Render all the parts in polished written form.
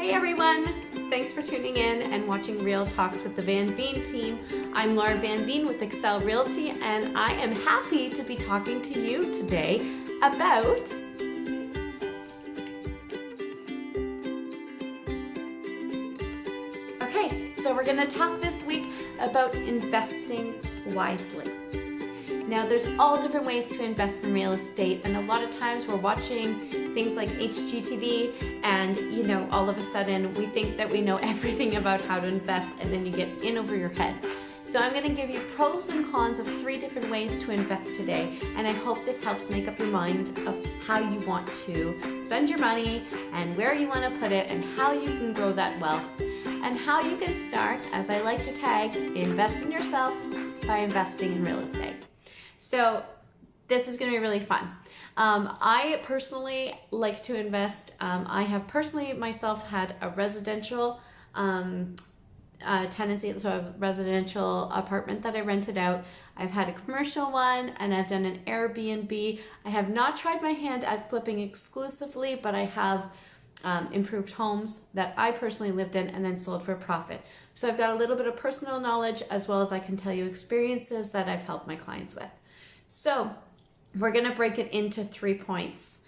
Hey everyone! Thanks for tuning in and watching Real Talks with the Van Veen team. I'm Laura Van Veen with Excel Realty, and I am happy to be talking to you today about so we're going to talk this week about investing wisely. Now, there's all different ways to invest in real estate, and a lot of times we're watching things like HGTV, and all of a sudden we think that we know everything about how to invest, and then you get in over your head. So I'm going to give you pros and cons of 3 different ways to invest today, and I hope this helps make up your mind of how you want to spend your money and where you want to put it and how you can grow that wealth and how you can start, as I like to tag, invest in yourself by investing in real estate. So this is going to be really fun. I personally like to invest. I have personally myself had a residential tenancy, so a residential apartment that I rented out. I've had a commercial one, and I've done an Airbnb. I have not tried my hand at flipping exclusively, but I have improved homes that I personally lived in and then sold for a profit. So I've got a little bit of personal knowledge, as well as I can tell you experiences that I've helped my clients with. So we're going to break it into 3 points.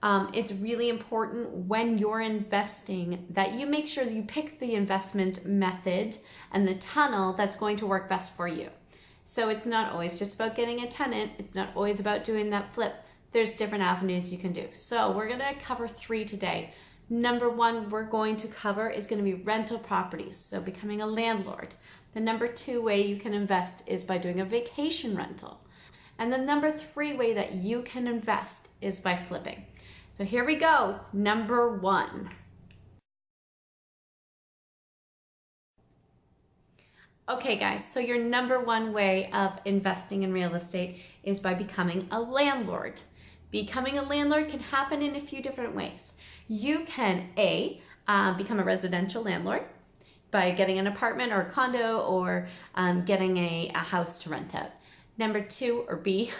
It's really important when you're investing that you make sure that you pick the investment method and the tunnel that's going to work best for you. So it's not always just about getting a tenant. It's not always about doing that flip. There's different avenues you can do. So we're going to cover 3 today. Number 1 we're going to cover is going to be rental properties, so becoming a landlord. The number 2 way you can invest is by doing a vacation rental. And the number 3 way that you can invest is by flipping. So here we go. Number 1. Okay guys, so your number 1 way of investing in real estate is by becoming a landlord. Becoming a landlord can happen in a few different ways. You can become a residential landlord by getting an apartment or a condo, or getting a house to rent out. Number 2, or B,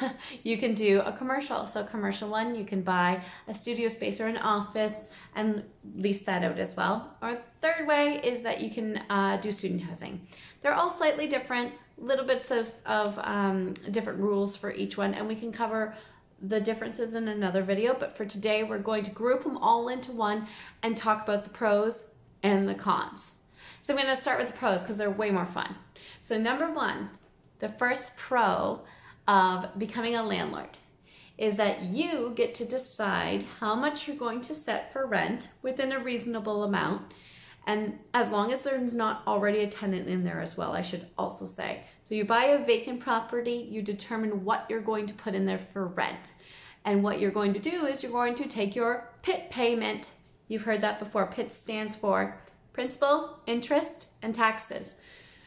you can do a commercial. So a commercial one, you can buy a studio space or an office and lease that out as well. Or 3rd way is that you can do student housing. They're all slightly different, little bits of different rules for each one, and we can cover the differences in another video, but for today we're going to group them all into one and talk about the pros and the cons. So I'm going to start with the pros because they're way more fun. So number 1, the first pro of becoming a landlord is that you get to decide how much you're going to set for rent within a reasonable amount, and as long as there's not already a tenant in there as well, I should also say. So you buy a vacant property, you determine what you're going to put in there for rent. And what you're going to do is you're going to take your PIT payment. You've heard that before. PIT stands for principal, interest, and taxes.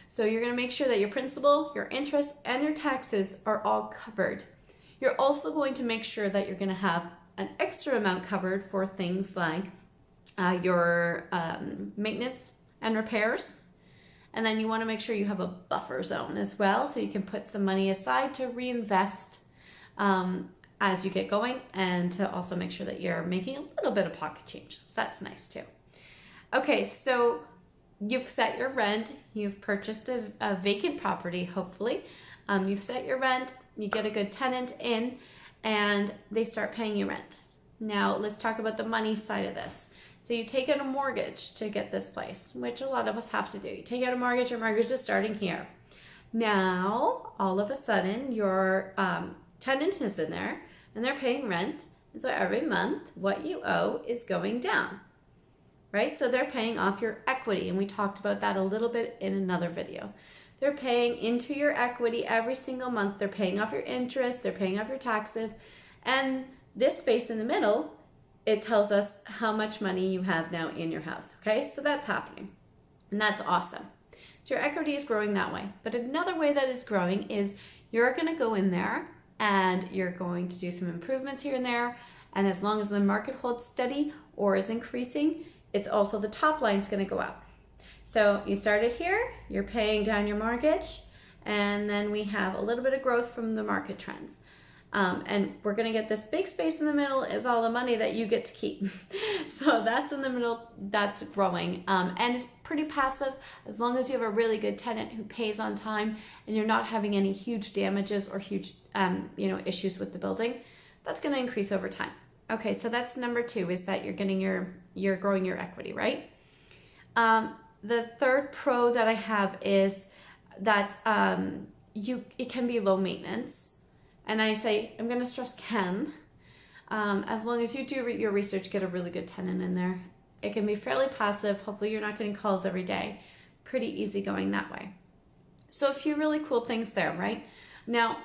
So you're going to make sure that your principal, your interest, and your taxes are all covered. You're also going to make sure that you're going to have an extra amount covered for things like your maintenance and repairs. And then you want to make sure you have a buffer zone as well, so you can put some money aside to reinvest as you get going, and to also make sure that you're making a little bit of pocket change. So that's nice too. Okay, so you've set your rent, you've purchased a vacant property, hopefully. You've set your rent, you get a good tenant in, and they start paying you rent. Now let's talk about the money side of this. So you take out a mortgage to get this place, which a lot of us have to do. You take out a mortgage, your mortgage is starting here. Now, all of a sudden, your tenant is in there, and they're paying rent, and so every month, what you owe is going down, right? So they're paying off your equity, and we talked about that a little bit in another video. They're paying into your equity every single month. They're paying off your interest, they're paying off your taxes, and this space in the middle, it tells us how much money you have now in your house, okay? So that's happening, and that's awesome. So your equity is growing that way. But another way that it's growing is you're gonna go in there and you're going to do some improvements here and there, and as long as the market holds steady or is increasing, it's also the top line's gonna go up. So you started here, you're paying down your mortgage, and then we have a little bit of growth from the market trends. And we're gonna get this big space in the middle is all the money that you get to keep. So that's in the middle, that's growing. And it's pretty passive as long as you have a really good tenant who pays on time and you're not having any huge damages or huge issues with the building. That's gonna increase over time. Okay, so that's number 2, is that you're growing your equity, right? The third pro that I have is that it can be low maintenance. And I say, I'm going to stress can, as long as you do your research, get a really good tenant in there. It can be fairly passive. Hopefully you're not getting calls every day. Pretty easy going that way. So a few really cool things there, right? Now,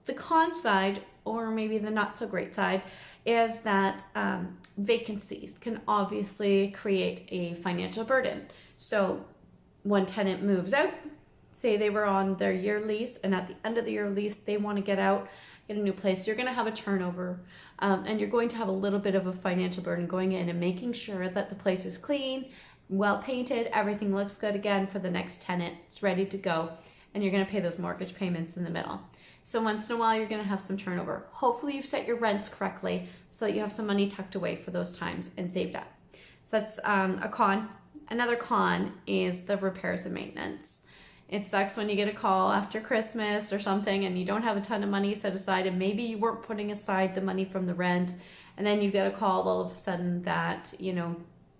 the con side, or maybe the not so great side, is that vacancies can obviously create a financial burden. So one tenant moves out, say they were on their year lease, and at the end of the year lease, they want to get out, get a new place. You're going to have a turnover, and you're going to have a little bit of a financial burden going in and making sure that the place is clean, well painted, everything looks good again for the next tenant. It's ready to go, and you're going to pay those mortgage payments in the middle. So once in a while, you're going to have some turnover. Hopefully you've set your rents correctly so that you have some money tucked away for those times and saved up. So that's a con. Another con is the repairs and maintenance. It sucks when you get a call after Christmas or something and you don't have a ton of money set aside, and maybe you weren't putting aside the money from the rent, and then you get a call all of a sudden that,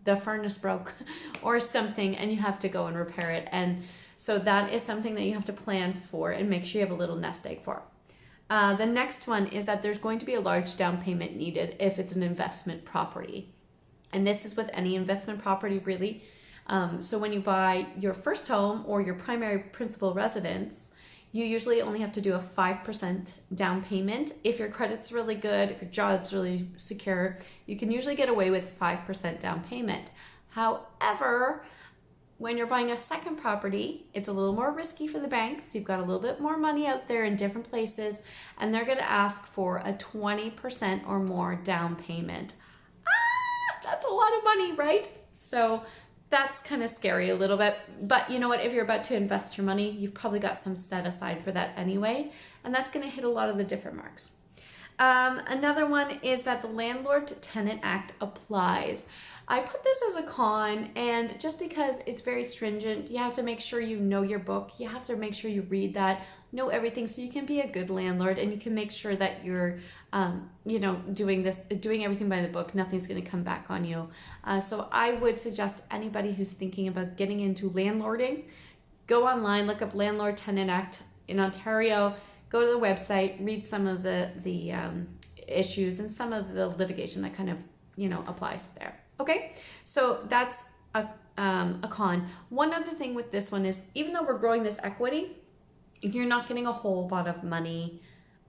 the furnace broke or something, and you have to go and repair it. And so that is something that you have to plan for and make sure you have a little nest egg for. The next one is that there's going to be a large down payment needed if it's an investment property. And this is with any investment property, really. So when you buy your first home or your primary principal residence, you usually only have to do a 5% down payment. If your credit's really good, if your job's really secure, you can usually get away with 5% down payment. However, when you're buying a second property, it's a little more risky for the banks. You've got a little bit more money out there in different places, and they're gonna ask for a 20% or more down payment. That's a lot of money, right? So that's kind of scary a little bit, but you know what? If you're about to invest your money, you've probably got some set aside for that anyway, and that's going to hit a lot of the different marks. Another one is that the Landlord-Tenant Act applies. I put this as a con, and just because it's very stringent, you have to make sure you know your book. You have to make sure you read that, know everything, so you can be a good landlord, and you can make sure that you're, doing everything by the book. Nothing's going to come back on you. So I would suggest anybody who's thinking about getting into landlording, go online, look up Landlord-Tenant Act in Ontario, go to the website, read some of the issues and some of the litigation that kind of, applies there. Okay, so that's a con. One other thing with this one is, even though we're growing this equity, you're not getting a whole lot of money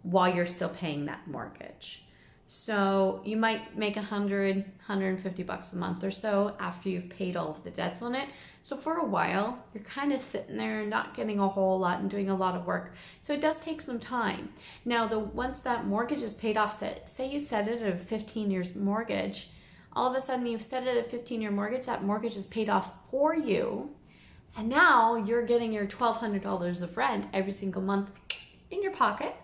while you're still paying that mortgage. So you might make $100, $150 a month or so after you've paid all of the debts on it. So for a while, you're kind of sitting there not getting a whole lot and doing a lot of work. So it does take some time. Now, once that mortgage is paid off, say you set it at a 15 years mortgage, all of a sudden you've set it at a 15-year mortgage, that mortgage is paid off for you, and now you're getting your $1,200 of rent every single month in your pocket.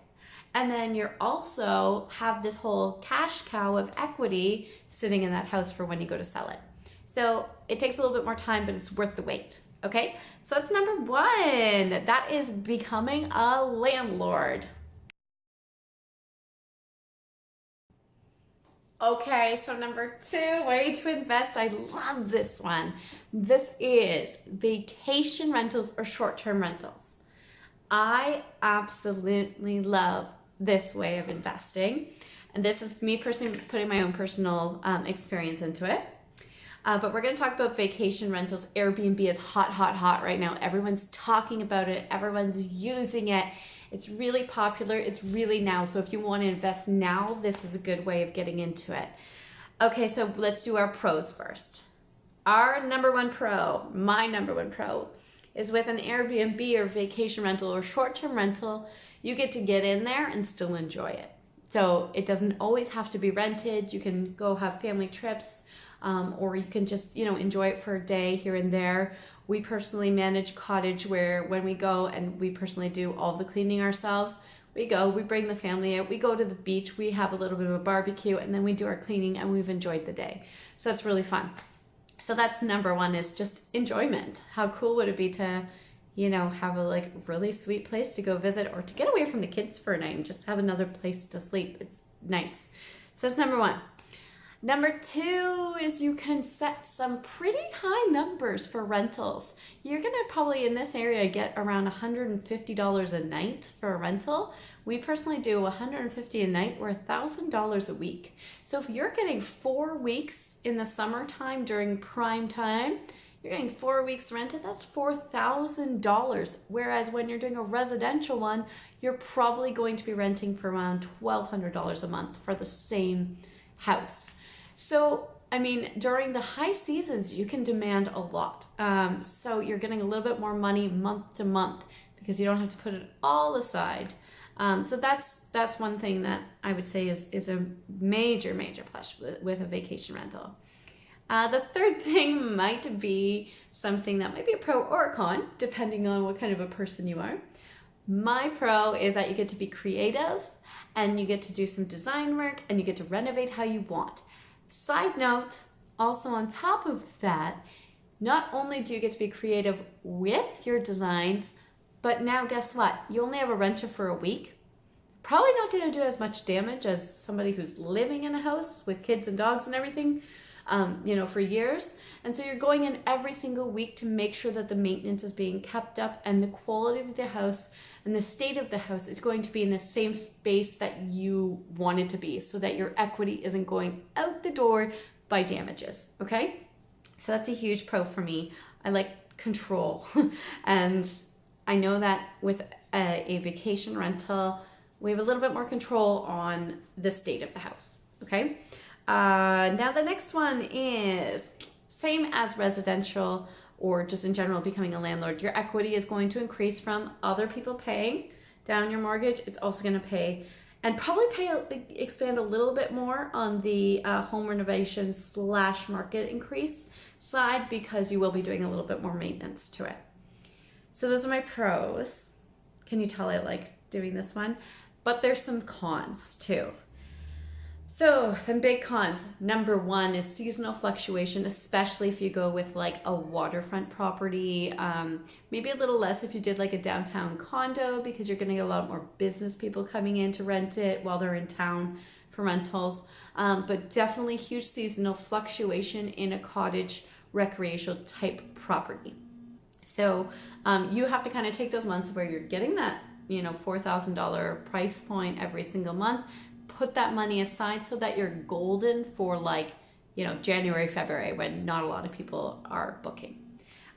And then you're also have this whole cash cow of equity sitting in that house for when you go to sell it. So it takes a little bit more time, but it's worth the wait. Okay, so that's number 1. That is becoming a landlord. Okay, so number 2, way to invest. I love this one. This is vacation rentals or short-term rentals. I absolutely love this way of investing. And this is me personally putting my own personal experience into it. But we're going to talk about vacation rentals. Airbnb is hot, hot, hot right now. Everyone's talking about it. Everyone's using it. It's really popular. It's really now. So if you want to invest now, this is a good way of getting into it. Okay, so let's do our pros first. Our number 1 pro, my number 1 pro, is with an Airbnb or vacation rental or short-term rental, you get to get in there and still enjoy it. So it doesn't always have to be rented. You can go have family trips, or you can just, enjoy it for a day here and there. We personally manage cottage where when we go and we personally do all the cleaning ourselves, we go, we bring the family out, we go to the beach, we have a little bit of a barbecue, and then we do our cleaning and we've enjoyed the day. So it's really fun. So that's number one, is just enjoyment. How cool would it be to, you know, have a like really sweet place to go visit, or to get away from the kids for a night and just have another place to sleep. It's nice. So that's number one. Number two is you can set some pretty high numbers for rentals. You're gonna probably in this area get around $150 a night for a rental. We personally do $150 a night or $1,000 a week. So if you're getting 4 weeks in the summertime during prime time, you're getting 4 weeks rented, that's $4,000. Whereas when you're doing a residential one, you're probably going to be renting for around $1,200 a month for the same house. So, I mean, during the high seasons, you can demand a lot. So you're getting a little bit more money month to month because you don't have to put it all aside. So that's one thing that I would say is a major plus with a vacation rental. The third thing might be something that might be a pro or a con, depending on what kind of a person you are. My pro is that you get to be creative and you get to do some design work and you get to renovate how you want. Side note, also on top of that, not only do you get to be creative with your designs, but now guess what? You only have a renter for a week. Probably not going to do as much damage as somebody who's living in a house with kids and dogs and everything, you know, for years. And so you're going in every single week to make sure that the maintenance is being kept up and the quality of the house and the state of the house is going to be in the same space that you want it to be, so that your equity isn't going out the door by damages, okay? So that's a huge pro for me. I like control. And I know that with a vacation rental, we have a little bit more control on the state of the house, okay? Now the next one is same as residential or just in general becoming a landlord. Your equity is going to increase from other people paying down your mortgage. It's also going to pay and probably expand a little bit more on the home renovation / market increase side, because you will be doing a little bit more maintenance to it. So those are my pros. Can you tell I like doing this one? But there's some cons too. So some big cons. Number one is seasonal fluctuation, especially if you go with like a waterfront property. Maybe a little less if you did like a downtown condo, because you're going to get a lot more business people coming in to rent it while they're in town for rentals. But definitely huge seasonal fluctuation in a cottage recreational type property. So you have to kind of take those months where you're getting that, you know, $4,000 price point every single month. Put that money aside so that you're golden for like, you know, January, February, when not a lot of people are booking.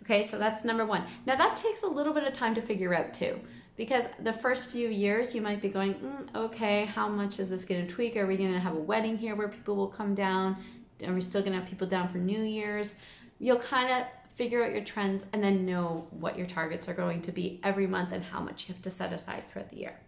Okay, so that's number one. Now that takes a little bit of time to figure out too, because the first few years you might be going, okay, how much is this going to tweak? Are we going to have a wedding here where people will come down? Are we still going to have people down for New Year's? You'll kind of figure out your trends and then know what your targets are going to be every month and how much you have to set aside throughout the year.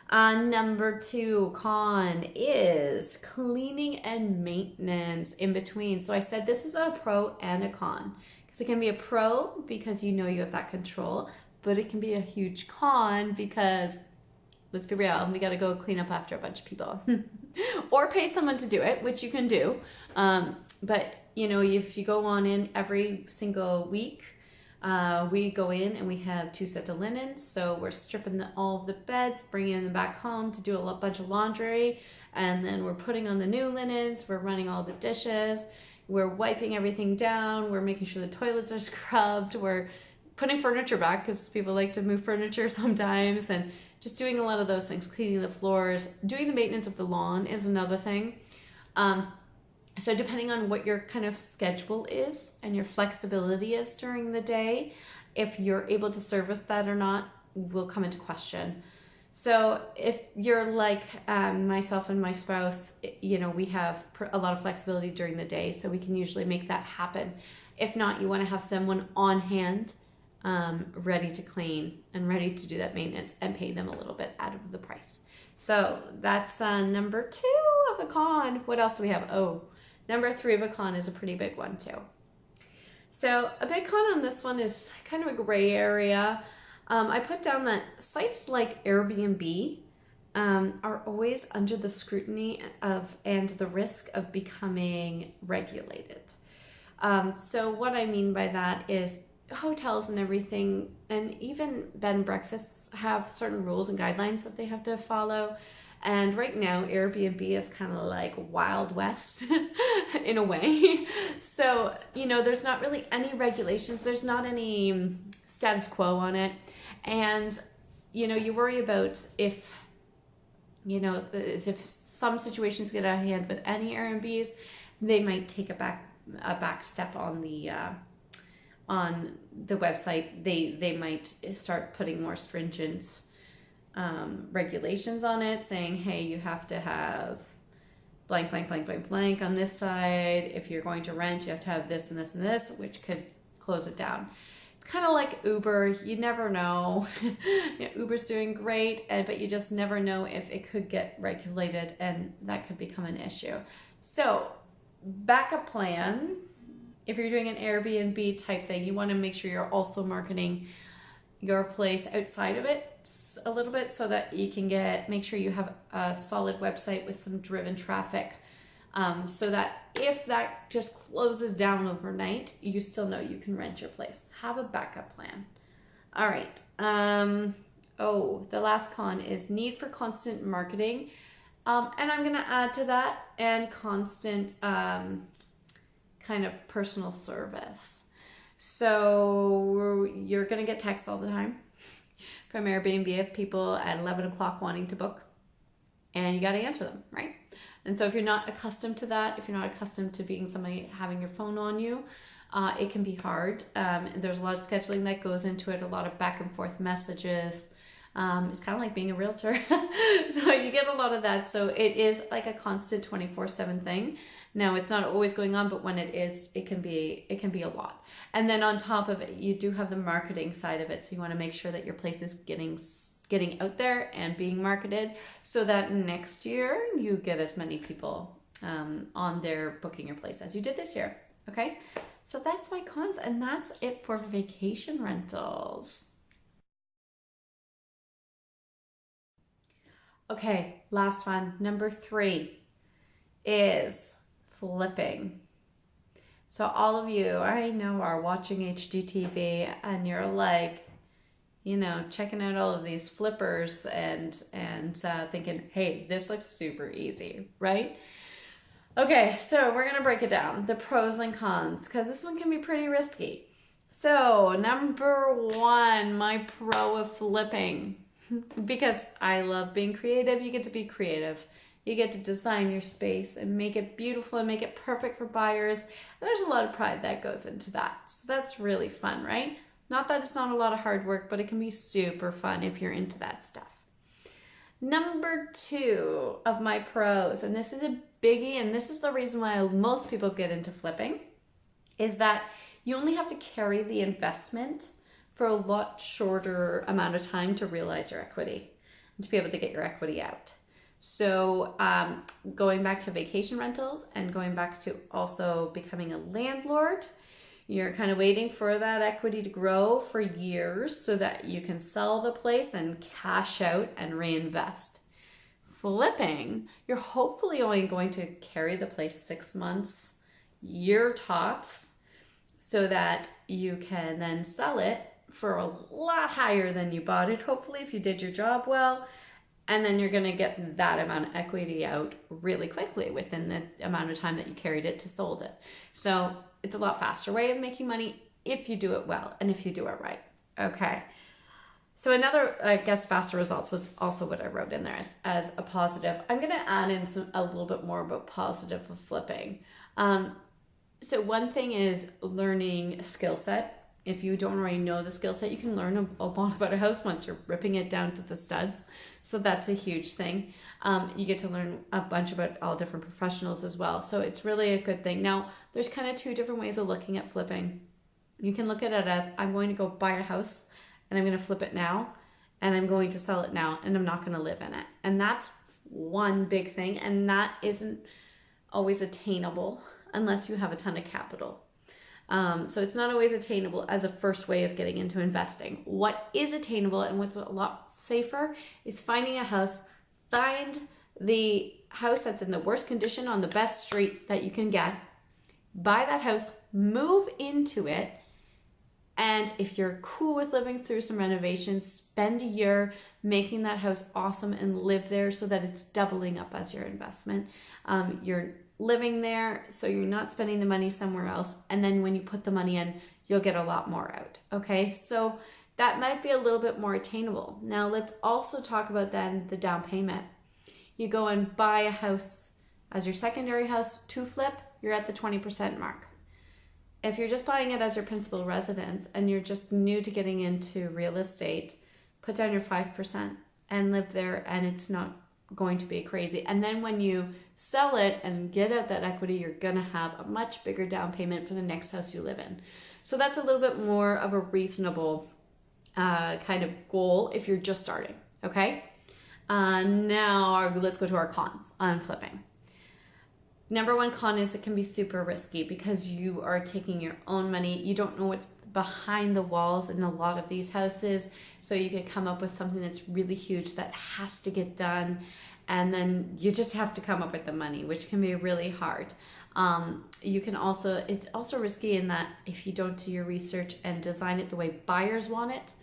Number two con is cleaning and maintenance in between. So I said this is a pro and a con, because it can be a pro because you know you have that control, but it can be a huge con because, let's be real, we got to go clean up after a bunch of people or pay someone to do it, which you can do. But you know, if you go on in every single week, we go in and we have 2 sets of linens, so we're stripping all of the beds, bringing them back home to do a bunch of laundry, and then we're putting on the new linens, we're running all the dishes, we're wiping everything down, we're making sure the toilets are scrubbed, we're putting furniture back because people like to move furniture sometimes, and just doing a lot of those things, cleaning the floors. Doing the maintenance of the lawn is another thing. So depending on what your kind of schedule is and your flexibility is during the day, if you're able to service that or not will come into question. So if you're like myself and my spouse, you know, we have a lot of flexibility during the day, so we can usually make that happen. If not, you want to have someone on hand, ready to clean and ready to do that maintenance and pay them a little bit out of the price. So that's number 2 of a con. What else do we have? Oh, number 3 of a con is a pretty big one too. So a big con on this one is kind of a gray area. I put down that sites like Airbnb are always under the scrutiny of and the risk of becoming regulated. So what I mean by that is hotels and everything, and even bed and breakfasts have certain rules and guidelines that they have to follow. And right now, Airbnb is kind of like Wild West in a way. So, there's not really any regulations. There's not any status quo on it. And, you worry about if some situations get out of hand with any Airbnbs, they might take a back step on the website. They might start putting more stringent regulations on it, saying, hey, you have to have blank, blank, blank, blank, blank on this side. If you're going to rent, you have to have this and this and this, which could close it down. It's kind of like Uber. You never know. Uber's doing great, but you just never know if it could get regulated, and that could become an issue. So backup plan, if you're doing an Airbnb type thing, you want to make sure you're also marketing your place outside of it a little bit, so that you can make sure you have a solid website with some driven traffic, so that if that just closes down overnight, you still know you can rent your place. Have a backup plan. All right. The last con is need for constant marketing. And I'm going to add to that, and constant kind of personal service. So you're going to get texts all the time from Airbnb of people at 11 o'clock wanting to book, and you got to answer them, right? And so if you're not accustomed to that, if you're not accustomed to being somebody having your phone on you, it can be hard. There's a lot of scheduling that goes into it, a lot of back and forth messages. It's kind of like being a realtor. So you get a lot of that. So it is like a constant 24/7 thing. Now, it's not always going on, but when it is, it can be a lot. And then on top of it, you do have the marketing side of it. So you want to make sure that your place is getting out there and being marketed, so that next year you get as many people on there booking your place as you did this year. Okay, so that's my cons, and that's it for vacation rentals. Okay, last one, number 3 is flipping. So all of you, I know, are watching HGTV, and you're like, checking out all of these flippers and thinking, hey, this looks super easy, right? Okay, so we're gonna break it down, the pros and cons, because this one can be pretty risky. So number 1, my pro of flipping, because I love being creative. You get to be creative. You get to design your space and make it beautiful and make it perfect for buyers. And there's a lot of pride that goes into that. So that's really fun, right? Not that it's not a lot of hard work, but it can be super fun if you're into that stuff. Number 2 of my pros, and this is a biggie, and this is the reason why most people get into flipping, is that you only have to carry the investment for a lot shorter amount of time to realize your equity and to be able to get your equity out. So going back to vacation rentals and going back to also becoming a landlord, you're kind of waiting for that equity to grow for years so that you can sell the place and cash out and reinvest. Flipping, you're hopefully only going to carry the place 6 months, year tops, so that you can then sell it for a lot higher than you bought it, hopefully, if you did your job well. And then you're going to get that amount of equity out really quickly within the amount of time that you carried it to sold it. So it's a lot faster way of making money if you do it well and if you do it right. Okay. So another, I guess, faster results was also what I wrote in there as a positive. I'm going to add in a little bit more about positive of flipping. So one thing is learning a skill set. If you don't already know the skill set, you can learn a lot about a house once you're ripping it down to the studs. So that's a huge thing. You get to learn a bunch about all different professionals as well. So it's really a good thing. Now, there's kind of 2 different ways of looking at flipping. You can look at it as, I'm going to go buy a house and I'm going to flip it now, and I'm going to sell it now, and I'm not going to live in it. And that's one big thing. And that isn't always attainable unless you have a ton of capital. So it's not always attainable as a first way of getting into investing. What is attainable and what's a lot safer is finding a house, Find the house that's in the worst condition on the best street that you can get. Buy that house, move into it, and if you're cool with living through some renovations, spend a year making that house awesome and live there so that it's doubling up as your investment. You're living there, so you're not spending the money somewhere else. And then when you put the money in, you'll get a lot more out. Okay, so that might be a little bit more attainable. Now let's also talk about then the down payment. You go and buy a house as your secondary house to flip, you're at the 20% mark. If you're just buying it as your principal residence and you're just new to getting into real estate, put down your 5% and live there, and it's not going to be crazy. And then when you sell it and get out that equity, you're gonna have a much bigger down payment for the next house you live in. So that's a little bit more of a reasonable kind of goal if you're just starting, okay? Now let's go to our cons on flipping. Number one con is it can be super risky because you are taking your own money. You don't know what's behind the walls in a lot of these houses. So you could come up with something that's really huge that has to get done. And then you just have to come up with the money, which can be really hard. It's also risky in that if you don't do your research and design it the way buyers want it,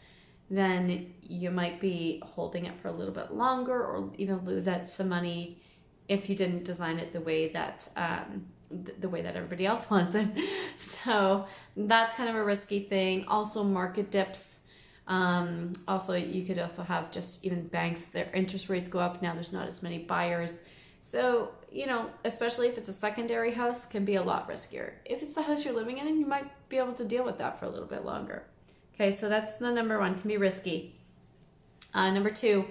then you might be holding it for a little bit longer or even lose out some money if you didn't design it the way that everybody else wants it. So that's kind of a risky thing. Also market dips. Also you could also have just even banks, their interest rates go up. Now there's not as many buyers. So, you know, especially if it's a secondary house, can be a lot riskier. If it's the house you're living in, you might be able to deal with that for a little bit longer. Okay, so that's the number one, can be risky. Number two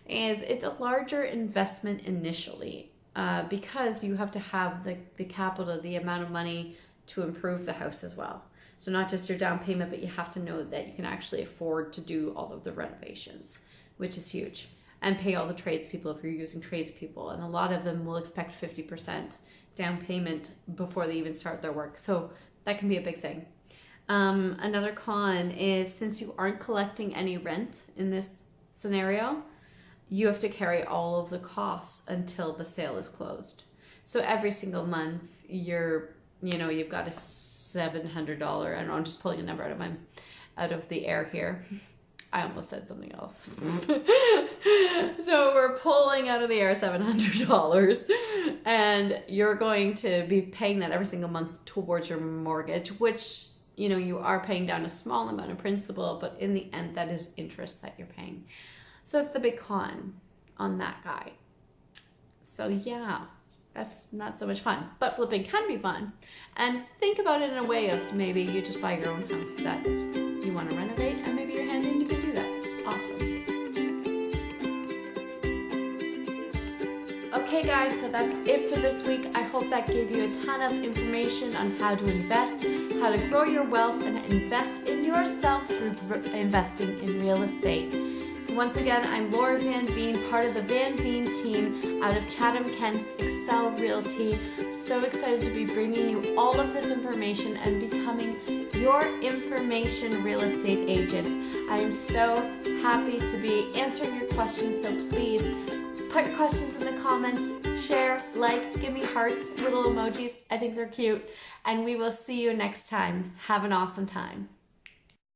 is it's a larger investment initially because you have to have the capital, the amount of money to improve the house as well. So not just your down payment, but you have to know that you can actually afford to do all of the renovations, which is huge. And pay all the tradespeople if you're using tradespeople. And a lot of them will expect 50% down payment before they even start their work. So that can be a big thing. Another con is since you aren't collecting any rent in this scenario, you have to carry all of the costs until the sale is closed. So every single month you've got a $700, I don't know, I'm just pulling a number out of the air here. I almost said something else. So we're pulling out of the air $700 and you're going to be paying that every single month towards your mortgage, which, you know, you are paying down a small amount of principal, but in the end, that is interest that you're paying. So it's the big con on that guy. So yeah, that's not so much fun, but flipping can be fun. And think about it in a way of maybe you just buy your own house that you want to renovate and maybe you're handy, you can do that. Awesome. Okay guys, so that's it for this week. I hope that gave you a ton of information on how to invest, how to grow your wealth, and invest in yourself through investing in real estate. So once again, I'm Laura Van Veen, part of the Van Veen team out of Chathamkent's Excel Realty. So excited to be bringing you all of this information and becoming your information real estate agent. I am so happy to be answering your questions, so please put your questions in the comments, share, like, give me hearts, little emojis. I think they're cute. And we will see you next time. Have an awesome time.